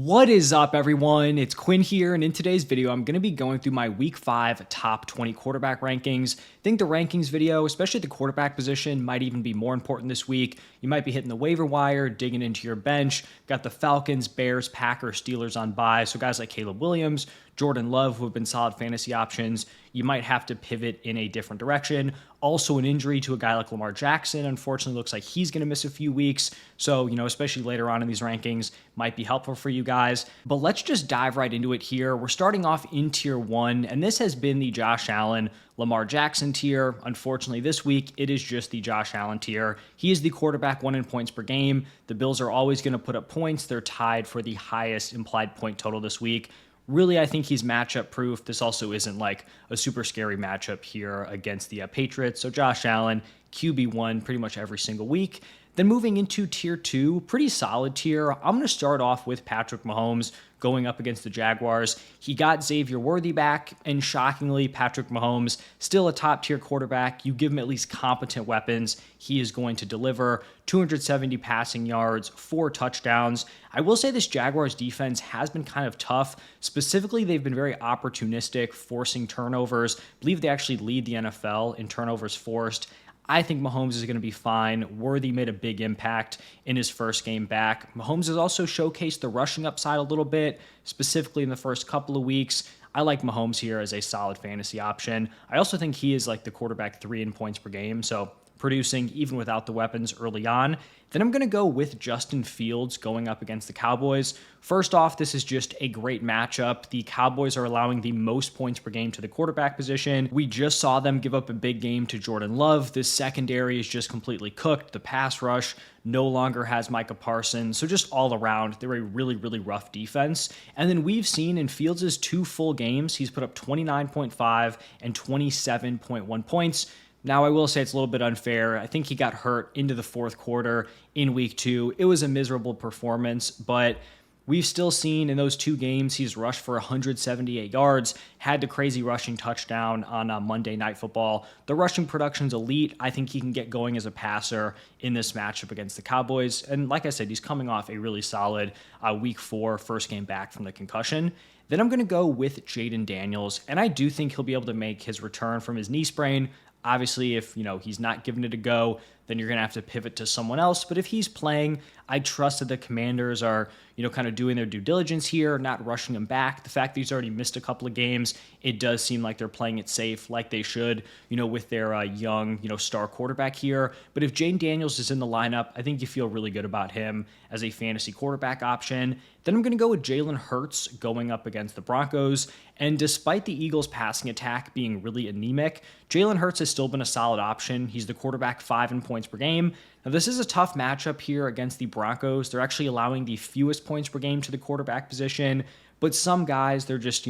What is up, everyone? It's Quinn here, and in today's video, I'm going to be going through my Week 5 top 20 quarterback rankings. I think the rankings video, especially the quarterback position, might even be more important this week. You might be hitting the waiver wire, digging into your bench. Got the Falcons, Bears, Packers, Steelers on bye, so guys like Caleb Williams, Jordan Love, who have been solid fantasy options, you might have to pivot in a different direction. Also, an injury to a guy like Lamar Jackson, unfortunately, looks like he's going to miss a few weeks. So, especially later on in these rankings, might be helpful for you guys. But let's just dive right into it here. We're starting off in tier 1, and this has been the Josh Allen, Lamar Jackson tier. Unfortunately, this week, it is just the Josh Allen tier. He is the quarterback 1 in points per game. The Bills are always going to put up points. They're tied for the highest implied point total this week. Really, I think he's matchup proof. This also isn't like a super scary matchup here against the Patriots. So Josh Allen, QB1 pretty much every single week. Then moving into tier 2, pretty solid tier. I'm going to start off with Patrick Mahomes going up against the Jaguars. He got Xavier Worthy back, and shockingly, Patrick Mahomes, still a top tier quarterback. You give him at least competent weapons, he is going to deliver. 270 passing yards, 4 touchdowns. I will say this Jaguars defense has been kind of tough. Specifically, they've been very opportunistic, forcing turnovers. I believe they actually lead the NFL in turnovers forced. I think Mahomes is going to be fine. Worthy made a big impact in his first game back. Mahomes has also showcased the rushing upside a little bit, specifically in the first couple of weeks. I like Mahomes here as a solid fantasy option. I also think he is like the quarterback 3 in points per game, so producing even without the weapons early on. Then I'm going to go with Justin Fields going up against the Cowboys. First off, this is just a great matchup. The Cowboys are allowing the most points per game to the quarterback position. We just saw them give up a big game to Jordan Love. This secondary is just completely cooked. The pass rush no longer has Micah Parsons. So just all around, they're a really, really rough defense. And then we've seen in Fields' 2 full games, he's put up 29.5 and 27.1 points. Now, I will say it's a little bit unfair. I think he got hurt into the fourth quarter in week 2. It was a miserable performance, but we've still seen in those 2 games, he's rushed for 178 yards, had the crazy rushing touchdown on Monday Night Football. The rushing production's elite. I think he can get going as a passer in this matchup against the Cowboys. And like I said, he's coming off a really solid week 4 first game back from the concussion. Then I'm going to go with Jaden Daniels, and I do think he'll be able to make his return from his knee sprain. Obviously, if he's not giving it a go, then you're going to have to pivot to someone else. But if he's playing, I trust that the Commanders are, kind of doing their due diligence here, not rushing him back. The fact that he's already missed a couple of games, it does seem like they're playing it safe, like they should, with their young, star quarterback here. But if Jaden Daniels is in the lineup, I think you feel really good about him as a fantasy quarterback option. Then I'm going to go with Jalen Hurts going up against the Broncos. And despite the Eagles' passing attack being really anemic, Jalen Hurts has still been a solid option. He's the quarterback 5 in points per game. Now, this is a tough matchup here against the Broncos. They're actually allowing the fewest points per game to the quarterback position. But some guys, they're just,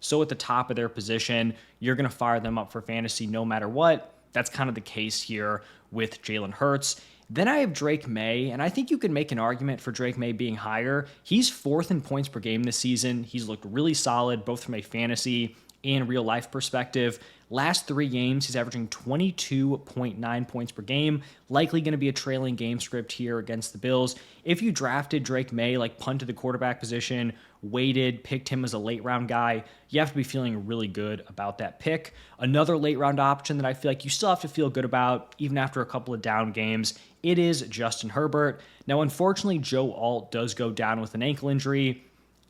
so at the top of their position, you're going to fire them up for fantasy no matter what. That's kind of the case here with Jalen Hurts. Then I have Drake May, and I think you can make an argument for Drake May being higher. He's 4th in points per game this season. He's looked really solid, both from a fantasy and real life perspective. Last 3 games, he's averaging 22.9 points per game. Likely going to be a trailing game script here against the Bills. If you drafted Drake May, like punted the quarterback position, waited, picked him as a late round guy, you have to be feeling really good about that pick. Another late round option that I feel like you still have to feel good about, even after a couple of down games, it is Justin Herbert. Now, unfortunately, Joe Alt does go down with an ankle injury.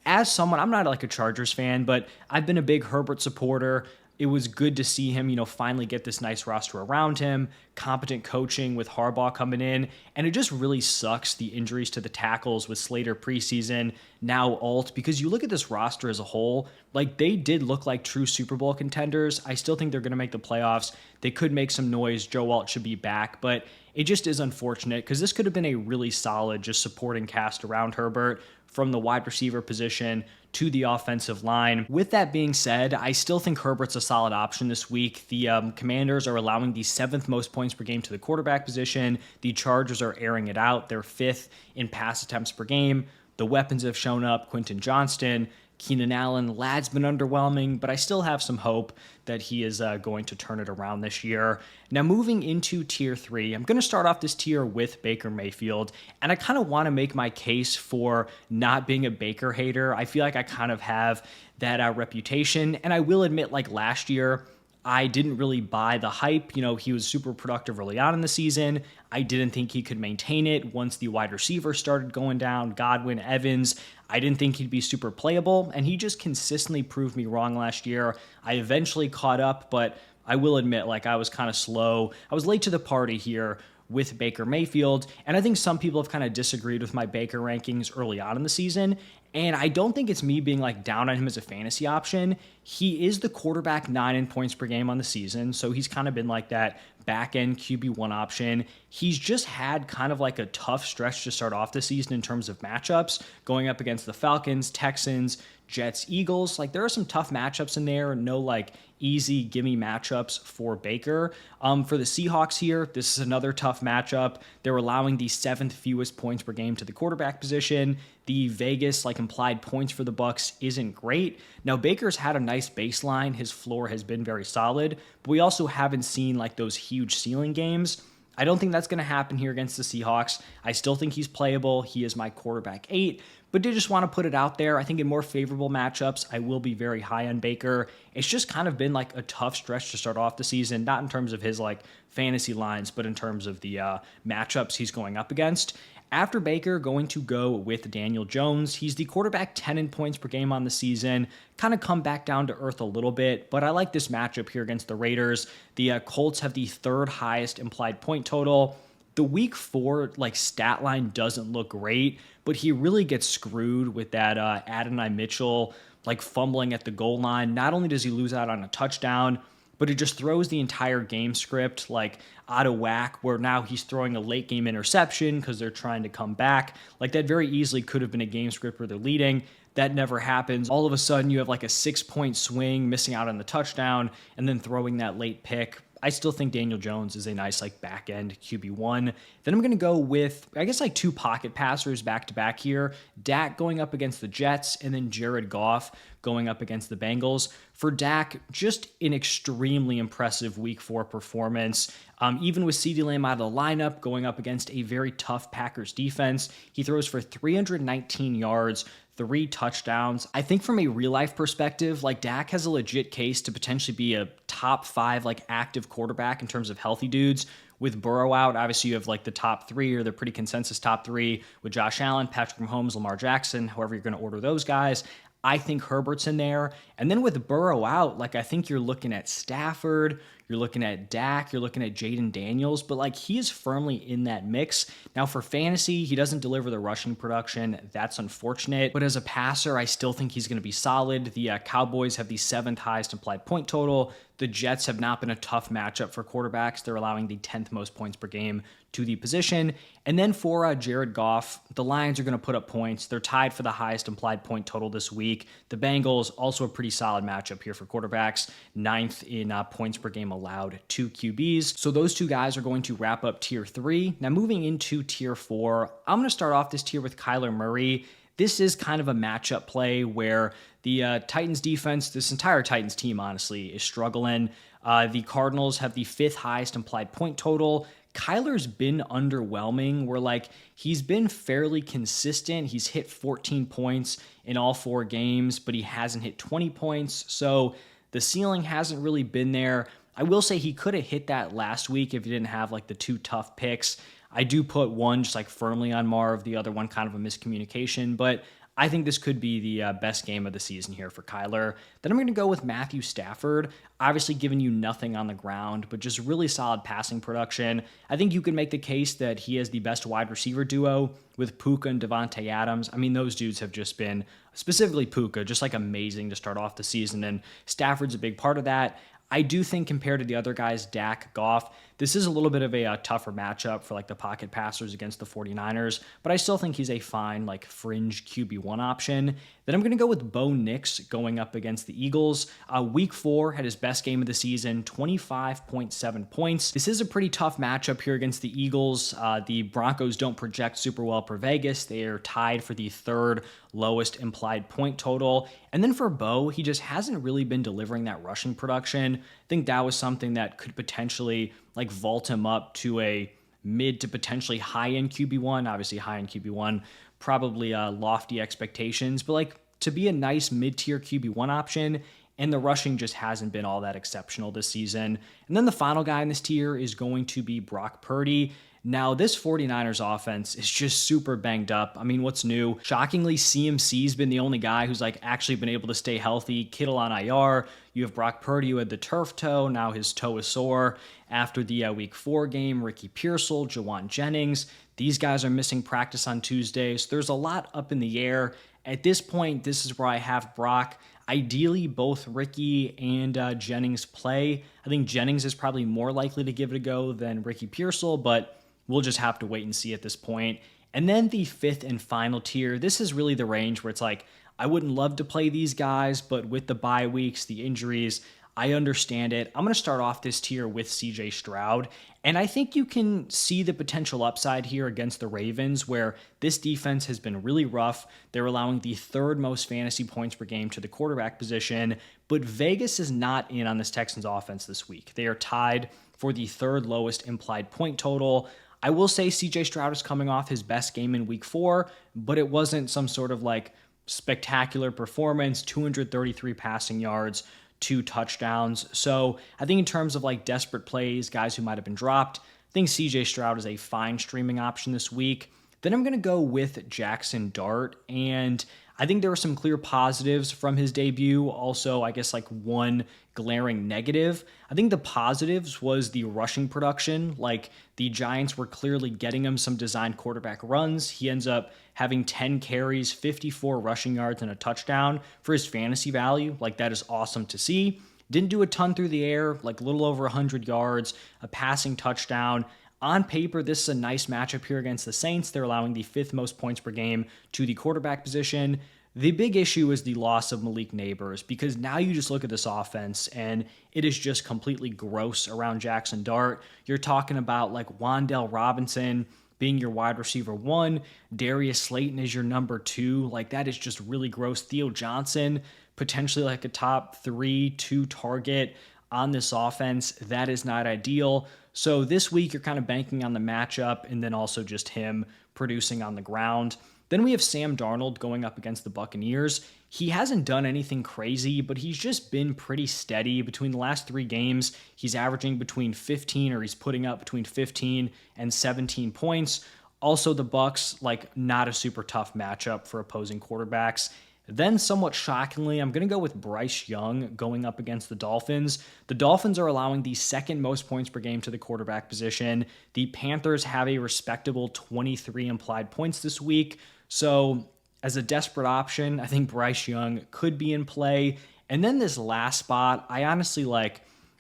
As someone, I'm not like a Chargers fan, but I've been a big Herbert supporter. It was good to see him, finally get this nice roster around him, competent coaching with Harbaugh coming in, and it just really sucks the injuries to the tackles with Slater preseason, now Alt, because you look at this roster as a whole, like they did look like true Super Bowl contenders. I still think they're going to make the playoffs. They could make some noise. Joe Alt should be back, but it just is unfortunate because this could have been a really solid just supporting cast around Herbert from the wide receiver position to the offensive line. With that being said, I still think Herbert's a solid option this week. The Commanders are allowing the 7th most points per game to the quarterback position. The Chargers are airing it out. They're 5th in pass attempts per game. The weapons have shown up. Quentin Johnston, Keenan Allen, Lad's been underwhelming, but I still have some hope that he is going to turn it around this year. Now, moving into tier 3, I'm going to start off this tier with Baker Mayfield, and I kind of want to make my case for not being a Baker hater. I feel like I kind of have that reputation, and I will admit, like last year, I didn't really buy the hype. You know, he was super productive early on in the season. I didn't think he could maintain it once the wide receiver started going down, Godwin, Evans. I didn't think he'd be super playable, and he just consistently proved me wrong last year. I eventually caught up, but I will admit, like, I was kind of slow. I was late to the party here with Baker Mayfield, and I think some people have kind of disagreed with my Baker rankings early on in the season, and I don't think it's me being like down on him as a fantasy option. He is the quarterback 9 in points per game on the season, so he's kind of been like that back end QB1 option. He's just had kind of like a tough stretch to start off the season in terms of matchups, going up against the Falcons, Texans, Jets, Eagles. Like, there are some tough matchups in there. No like easy gimme matchups for Baker. For the Seahawks here, this is another tough matchup. They're allowing the 7th fewest points per game to the quarterback position. The Vegas like implied points for the Bucs isn't great. Now, Baker's had a nice baseline. His floor has been very solid, but we also haven't seen like those huge ceiling games. I don't think that's going to happen here against the Seahawks. I still think he's playable. He is my quarterback 8, but did just want to put it out there. I think in more favorable matchups, I will be very high on Baker. It's just kind of been like a tough stretch to start off the season, not in terms of his like fantasy lines, but in terms of the matchups he's going up against. After Baker, going to go with Daniel Jones. He's the quarterback 10 in points per game on the season. Kind of come back down to earth a little bit, but I like this matchup here against the Raiders. The Colts have the 3rd highest implied point total. The week 4 like stat line doesn't look great, but he really gets screwed with that Adonai Mitchell like fumbling at the goal line. Not only does he lose out on a touchdown, but it just throws the entire game script like out of whack, where now he's throwing a late game interception because they're trying to come back. Like, that very easily could have been a game script where they're leading. That never happens. All of a sudden, you have like a 6-point swing, missing out on the touchdown, and then throwing that late pick. I still think Daniel Jones is a nice like back end QB1. Then I'm going to go with, I guess, like 2 pocket passers back to back here. Dak going up against the Jets, and then Jared Goff going up against the Bengals. For Dak, just an extremely impressive week 4 performance. Even with CeeDee Lamb out of the lineup, going up against a very tough Packers defense, he throws for 319 yards, 3 touchdowns. I think from a real life perspective, like, Dak has a legit case to potentially be a top 5 like active quarterback in terms of healthy dudes. With Burrow out, obviously you have like the top 3, or the pretty consensus top 3 with Josh Allen, Patrick Mahomes, Lamar Jackson, however you're going to order those guys. I think Herbert's in there. And then with Burrow out, like, I think you're looking at Stafford, you're looking at Dak, you're looking at Jaden Daniels, but like, he is firmly in that mix. Now, for fantasy, he doesn't deliver the rushing production. That's unfortunate. But as a passer, I still think he's going to be solid. The Cowboys have the 7th highest implied point total. The Jets have not been a tough matchup for quarterbacks. They're allowing the 10th most points per game to the position. And then for Jared Goff, the Lions are going to put up points. They're tied for the highest implied point total this week. The Bengals, also a pretty solid matchup here for quarterbacks, 9th in points per game allowed to QBs. So those 2 guys are going to wrap up tier 3. Now, moving into tier 4, I'm going to start off this tier with Kyler Murray. This is kind of a matchup play where the Titans defense, this entire Titans team, honestly, is struggling. The Cardinals have the 5th highest implied point total. Kyler's been underwhelming, where like, he's been fairly consistent. He's hit 14 points in all 4 games, but he hasn't hit 20 points. So the ceiling hasn't really been there. I will say he could have hit that last week if he didn't have like the 2 tough picks. I do put one just like firmly on Marv, the other one kind of a miscommunication, but I think this could be the best game of the season here for Kyler. Then I'm going to go with Matthew Stafford, obviously giving you nothing on the ground, but just really solid passing production. I think you can make the case that he has the best wide receiver duo with Puka and Devontae Adams. I mean, those dudes have just been, specifically Puka, just like amazing to start off the season, and Stafford's a big part of that. I do think compared to the other guys, Dak, Goff, This is a little bit of a tougher matchup for like the pocket passers against the 49ers, but I still think he's a fine like fringe QB1 option. Then I'm going to go with Bo Nix going up against the Eagles. Week 4 had his best game of the season, 25.7 points. This is a pretty tough matchup here against the Eagles. The Broncos don't project super well per Vegas. They are tied for the third lowest implied point total. And then for Bo, he just hasn't really been delivering that rushing production. I think that was something that could potentially like vault him up to a mid to potentially high end QB1. Obviously, high end QB1, probably lofty expectations, but like to be a nice mid tier QB1 option. And the rushing just hasn't been all that exceptional this season. And then the final guy in this tier is going to be Brock Purdy. Now, this 49ers offense is just super banged up. I mean, what's new? Shockingly, CMC's been the only guy who's like actually been able to stay healthy. Kittle on IR. You have Brock Purdy who had the turf toe. Now his toe is sore after the week 4 game. Ricky Pearsall, Jawan Jennings. These guys are missing practice on Tuesdays. There's a lot up in the air. At this point, this is where I have Brock. Ideally, both Ricky and Jennings play. I think Jennings is probably more likely to give it a go than Ricky Pearsall, but we'll just have to wait and see at this point. And then the 5th and final tier, this is really the range where it's like, I wouldn't love to play these guys, but with the bye weeks, the injuries, I understand it. I'm going to start off this tier with CJ Stroud, and I think you can see the potential upside here against the Ravens, where this defense has been really rough. They're allowing the 3rd most fantasy points per game to the quarterback position, but Vegas is not in on this Texans offense this week. They are tied for the 3rd lowest implied point total. I will say CJ Stroud is coming off his best game in week 4, but it wasn't some sort of like spectacular performance, 233 passing yards, 2 touchdowns. So I think in terms of like desperate plays, guys who might have been dropped, I think CJ Stroud is a fine streaming option this week. Then I'm going to go with Jackson Dart, and I think there were some clear positives from his debut. Also, I guess like one glaring negative. I think the positives was the rushing production. Like the Giants were clearly getting him some designed quarterback runs. He ends up having 10 carries, 54 rushing yards, and a touchdown for his fantasy value. Like that is awesome to see. Didn't do a ton through the air, like a little over 100 yards, a passing touchdown. On paper, this is a nice matchup here against the Saints. They're allowing the 5th most points per game to the quarterback position. The big issue is the loss of Malik Neighbors, because now you just look at this offense and it is just completely gross around Jackson Dart. You're talking about like Wan'Dale Robinson being your wide receiver 1, Darius Slayton is your number 2. Like that is just really gross. Theo Johnson, potentially like a top 3-2 target on this offense. That is not ideal. So this week you're kind of banking on the matchup and then also just him producing on the ground. Then we have Sam Darnold going up against the Buccaneers. He hasn't done anything crazy, but he's just been pretty steady. Between the last 3 games, he's averaging between 15, or he's putting up between 15 and 17 points. Also, the Bucs, like not a super tough matchup for opposing quarterbacks. Then, somewhat shockingly, I'm going to go with Bryce Young going up against the Dolphins. The Dolphins are allowing the 2nd most points per game to the quarterback position. The Panthers have a respectable 23 implied points this week. So, as a desperate option, I think Bryce Young could be in play. And then this last spot, I honestly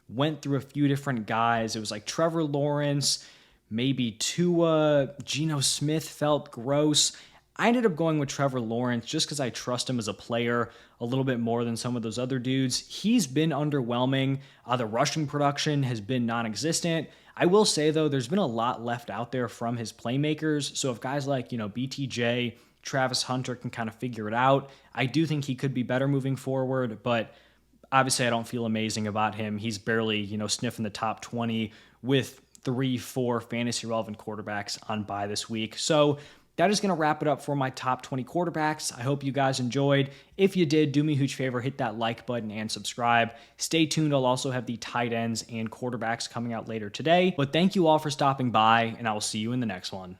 went through a few different guys. It was like Trevor Lawrence, maybe Tua, Geno Smith felt gross. I ended up going with Trevor Lawrence just because I trust him as a player a little bit more than some of those other dudes. He's been underwhelming. The rushing production has been non-existent. I will say, though, there's been a lot left out there from his playmakers. So if guys like, BTJ, Travis Hunter can kind of figure it out, I do think he could be better moving forward. But obviously, I don't feel amazing about him. He's barely, sniffing the top 20 with 3-4 fantasy relevant quarterbacks on bye this week. So that is going to wrap it up for my top 20 quarterbacks. I hope you guys enjoyed. If you did, do me a huge favor, hit that like button and subscribe. Stay tuned. I'll also have the tight ends and quarterbacks coming out later today. But thank you all for stopping by, and I will see you in the next one.